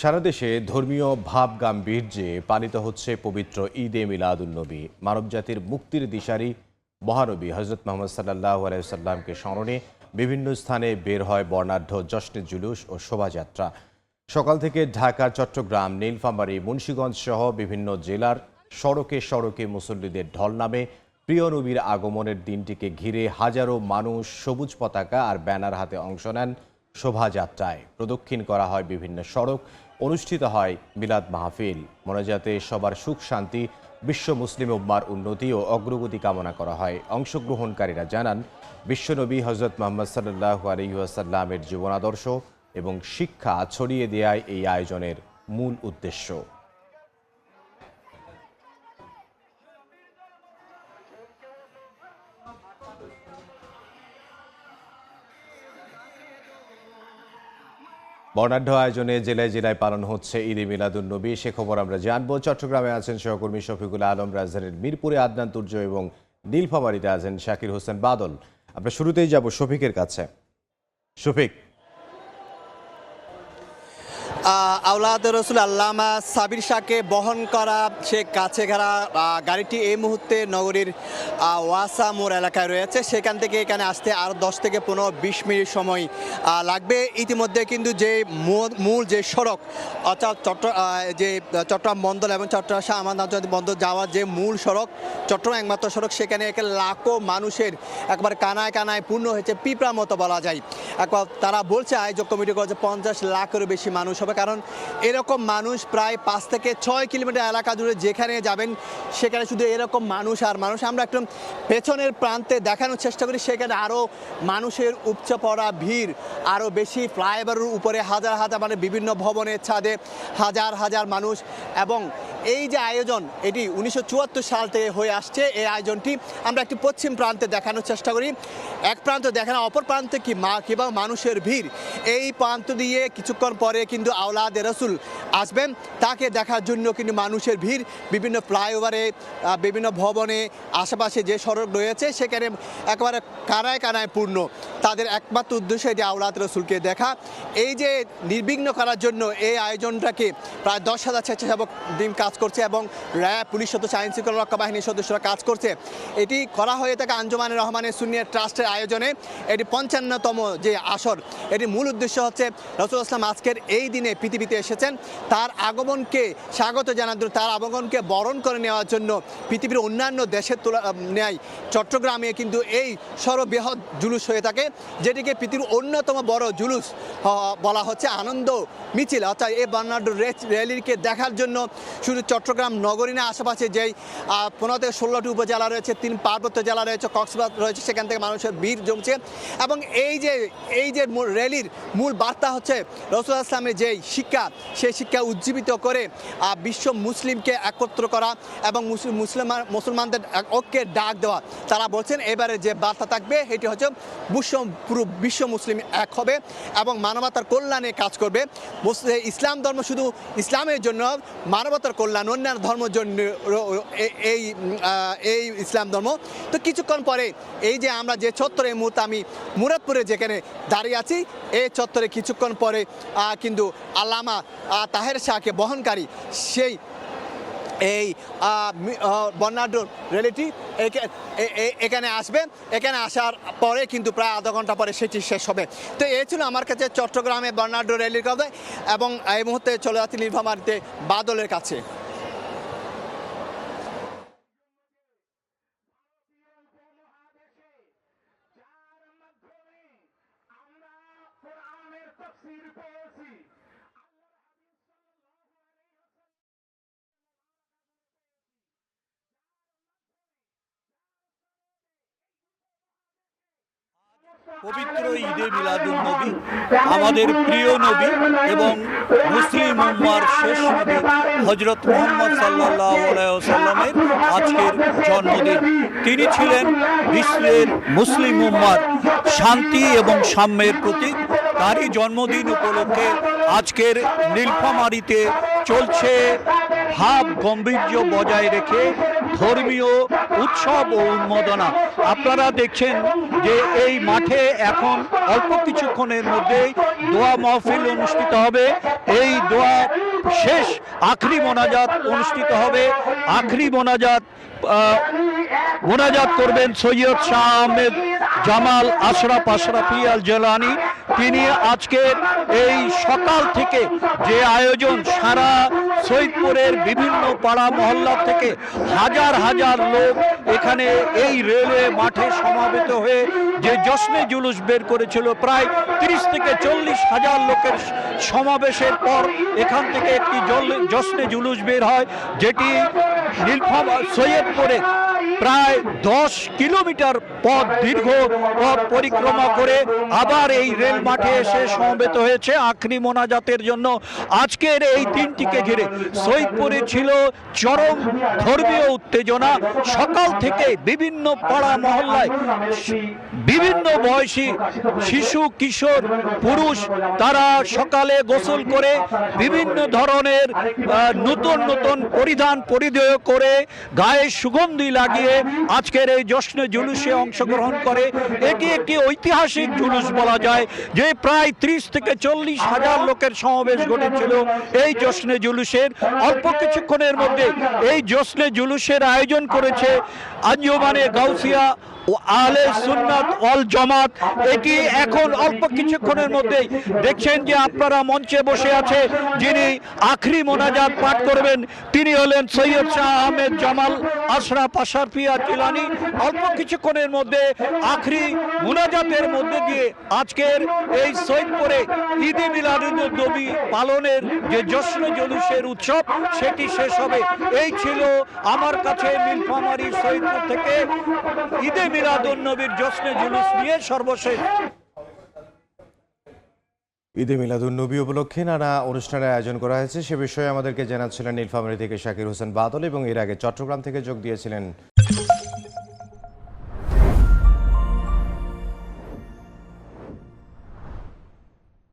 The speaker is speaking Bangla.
সারা দেশে ধর্মীয় ভাব গাম্ভীর্যে পালিত হচ্ছে পবিত্র ঈদে মিলাদুন্নবী। মানবজাতির মুক্তির দিশারি মহানবী হজরত মোহাম্মদ সাল্লাল্লাহু আলাইহি ওয়াসাল্লামকে স্মরণে বিভিন্ন স্থানে বের হয় বর্ণাঢ্য জশ্নে জুলুস ও শোভাযাত্রা। সকাল থেকে ঢাকা, চট্টগ্রাম, নীলফামারী, মুন্সিগঞ্জ সহ বিভিন্ন জেলার সড়কে সড়কে মুসল্লিদের ঢল নামে প্রিয় নবীর আগমনের দিনটিকে ঘিরে হাজারো মানুষ সবুজ পতাকা আর ব্যানার হাতে অংশ নেন শোভাযাত্রায়। প্রদক্ষিণ করা হয় বিভিন্ন সড়ক, অনুষ্ঠিত হয় মিলাদ মাহফিল। মোনাজাতে সবার সুখ শান্তি, বিশ্ব মুসলিম উম্মার উন্নতি ও অগ্রগতি কামনা করা হয়। অংশগ্রহণকারীরা জানান, বিশ্বনবী হজরত মোহাম্মদ সাল্লাল্লাহু আলাইহি ওয়াসাল্লামের জীবনাদর্শ এবং শিক্ষা ছড়িয়ে দেওয়াই এই আয়োজনের মূল উদ্দেশ্য। বর্ণাঢ্য আয়োজনে জেলায় জেলায় পালন হচ্ছে ঈদে মিলাদুন্নবী। সে খবর আমরা জানবো। চট্টগ্রামে আছেন সহকর্মী শফিকুল আলম, রাজধানীর মিরপুরে আদনান তুর্য এবং নীলফামারীতে আছেন শাকির হোসেন বাদল। আমরা শুরুতেই যাব শফিকের কাছে। শফিক, আওলাদ রসুল আল্লামা সাবির শাহকে বহন করা সে কাছে ঘেরা গাড়িটি এই মুহূর্তে নগরীর ওয়াসা মোড় এলাকায় রয়েছে। সেখান থেকে এখানে আসতে আর 10 থেকে 15-20 মিনিট সময় লাগবে। ইতিমধ্যে কিন্তু যে মূল যে সড়ক অর্থাৎ যে চট্টগ্রাম বন্দর এবং চট্টগ্রাম শাহ আমানত আন্তর্জাতিক বন্দর যাওয়ার যে মূল সড়ক, চট্টগ্রাম একমাত্র সড়ক, সেখানে লাখো মানুষের একবার কানায় কানায় পূর্ণ হয়েছে, পিঁপড়ার মতো বলা যায়। একবার তারা বলছে, আয়োজক কমিটি করেছে 50 লাখেরও বেশি মানুষ হবে, কারণ এরকম মানুষ প্রায় 5 থেকে 6 কিলোমিটার এলাকা জুড়ে যেখানে যাবেন সেখানে শুধু এরকম মানুষ আর মানুষ। আমরা একটু পেছনের প্রান্তে দেখানোর চেষ্টা করি, সেখানে আরও মানুষের উপচে পড়া ভিড় আরও বেশি। ফ্লাইওভারের উপরে হাজার হাজার, মানে বিভিন্ন ভবনের ছাদে হাজার হাজার মানুষ। এবং এই যে আয়োজন, এটি 1974 সাল থেকে হয়ে আসছে। এই আয়োজনটি আমরা একটি পশ্চিম প্রান্তে দেখানোর চেষ্টা করি। এক প্রান্ত দেখানো, অপর প্রান্তে কিংবা মানুষের ভিড়। এই প্রান্ত দিয়ে কিছুক্ষণ পরে কিন্তু আওলাদ রসুল আসবেন, তাকে দেখার জন্য কিন্তু মানুষের ভিড়। বিভিন্ন ফ্লাইওভারে, বিভিন্ন ভবনে, আশেপাশে যে সড়ক রয়েছে সেখানে একেবারে কানায় কানায় পূর্ণ। তাদের একমাত্র উদ্দেশ্য এটি আওলাদ রসুলকে দেখা। এই যে নির্বিঘ্ন করার জন্য এই আয়োজনটাকে প্রায় 10,000 স্বেচ্ছাসেবক টিম কাজ করছে এবং র্যাব, পুলিশ সদস্য, আইন শৃঙ্খলা রক্ষা বাহিনীর সদস্যরা কাজ করছে। এটি করা হয়ে থাকে আঞ্জুমানে রহমানের সুন্নিয়া ট্রাস্টের আয়োজনে। এটি 55তম যে আসর। এটির মূল উদ্দেশ্য হচ্ছে রাসূল ইসলাম আজকের এই দিনে পৃথিবীতে এসেছেন, তার আগমনকে স্বাগত জানার জন্য, তার আগমনকে বরণ করে নেওয়ার জন্য পৃথিবীর অন্যান্য দেশের ন্যায় চট্টগ্রামে কিন্তু এই সর্ববৃহৎ জুলুস হয়ে থাকে, যেটিকে পৃথিবীর অন্যতম বড় জুলুস বলা হচ্ছে আনন্দ মিছিল। অর্থাৎ এই বর্ণাঢ্য র্যালিকে দেখার জন্য শুধু চট্টগ্রাম নগরী না, আশেপাশে যেই 15 থেকে 16টি উপজেলা রয়েছে, 3 পার্বত্য জেলা রয়েছে, কক্সবাজার রয়েছে, সেখান থেকে মানুষের ভিড় জমছে। এবং এই যে র্যালির মূল বার্তা হচ্ছে রাসূলুল্লাহ ইসলামের যেই শিক্ষা, সেই শিক্ষা উজ্জীবিত করে বিশ্ব মুসলিমকে একত্র করা এবং মুসলমানদের ঐক্যের ডাক দেওয়া। তারা বলছেন এবারে যে বার্তা থাকবে এটি হচ্ছে পুরো বিশ্ব মুসলিম এক হবে এবং মানবতার কল্যাণে কাজ করবে। ইসলাম ধর্ম শুধু ইসলামের জন্য, মানবতার কল্যাণ অন্যান্য ধর্মের জন্য এই ইসলাম ধর্ম। তো কিছুক্ষণ পরে এই যে আমরা যে চত্বরে, এই মুহূর্তে আমি মুরাদপুরে যেখানে দাঁড়িয়ে আছি, এই চত্বরে কিছুক্ষণ পরে কিন্তু আল্লামা তাহের শাহকে বহনকারী সেই এই বর্ণাঢ্য র্যালিটি এখানে আসবে। এখানে আসার পরে কিন্তু প্রায় আধা ঘন্টা পরে সেটি শেষ হবে। তো এই ছিল আমার কাছে চট্টগ্রামে বর্ণাঢ্য র্যালির কথা। এবং এই মুহূর্তে চলে যাচ্ছি নীলফামারীতে বাদলের কাছে। পবিত্র ঈদে মিলাদুন্নবী, আমাদের প্রিয় নবী এবং মুসলিম উম্মার শেষ নবী হযরত মুহাম্মদ সাল্লাল্লাহু আলাইহি ওয়াসাল্লামের আজকের জন্মদিন। তিনি ছিলেন বিশ্বের মুসলিম উম্মার শান্তি এবং সাম্যের প্রতীক। তারই জন্মদিন উপলক্ষে আজকের নীলফামারীতে চলছে ভাব গাম্ভীর্য বজায় রেখে ধর্মীয় উৎসব ও উন্মাদনা। আপনারা দেখছেন যে এই মাঠে এখন অল্প কিছুক্ষণের মধ্যেই দোয়া মাহফিল অনুষ্ঠিত হবে। এই দোয়া শেষ আখরি মোনাজাত অনুষ্ঠিত হবে। আখরি মোনাজাত করবেন সৈয়দ শাহ আহমেদ জামাল আশরাফি আল জেলানি। তিনি আজকের এই সকাল থেকে যে আয়োজন, সারা সৈয়দপুরের বিভিন্ন পাড়া মহল্লা থেকে হাজার হাজার লোক এখানে এই রেলওয়ে মাঠে সমাবেত হয়ে যে জশ্নে জুলুস বের করেছিল, প্রায় 30 থেকে 40 হাজার লোকের সমাবেশের পর এখান থেকে একটি জশ্নে জুলুস বের হয়, যেটি সৈয়দপুরে প্রায় 10 কিলোমিটার পথ দীর্ঘ পথ পরিক্রমা করে আবার এই রেল মাঠে এসে সমবেত হয়েছে আখরি মোনাজাতের জন্য। আজকের এই দিনটিকে ঘিরে সৈয়দপুরে ছিল চরম ধর্মীয় উত্তেজনা। সকাল থেকে বিভিন্ন পাড়া মহল্লায় বিভিন্ন বয়সী শিশু, কিশোর, পুরুষ তারা সকালে গোসল করে বিভিন্ন ধরনের নতুন নতুন পরিধেয় করে গায়ে সুগন্ধি লাগিয়ে আজকের এই জশ্নে জুলুসে অংশগ্রহণ করে। এটি একটি ঐতিহাসিক জুলুস বলা যায়, যে প্রায় 30 থেকে 40 হাজার লোকের সমাবেশ ঘটেছিল এই জশ্নে জুলুসের। অল্প কিছুক্ষণের মধ্যে এই জশ্নে জুলুসের আয়োজন করেছে আঞ্জুমানে গাউসিয়া ও আহলে সুন্নাত ওয়াল জামাত। এটি এখন অল্প কিছুক্ষণের মধ্যেই দেখছেন যে আপনারা মঞ্চে বসে আছে যিনি আখরি মোনাজাত পাঠ করবেন, তিনি হলেন সৈয়দ শাহ আহমেদ জামাল আশরাফি আল জেলানি। অল্প কিছুক্ষণের মধ্যে আখরি মোনাজাতের মধ্যে দিয়ে আজকের এই সৈয়দপুরে ঈদে মিলাদুন্নবী পালনের যে জশ্নে জুলুসের উৎসব সেটি শেষ হবে। এই ছিল আমার কাছে নীলফামারী সৈয়দপুর থেকে ঈদে মিলাদুন্নবীর জশ্নে জুলুস নিয়ে সর্বশেষ। ঈদে মিলাদুন্নবী উপলক্ষে নানা অনুষ্ঠানের আয়োজন করা হয়েছে, সে বিষয়ে আমাদেরকে জানাচ্ছিলেন নীলফামারী থেকে শাকির হোসেন বাদল, এবং এর আগে চট্টগ্রাম থেকে যোগ দিয়েছিলেন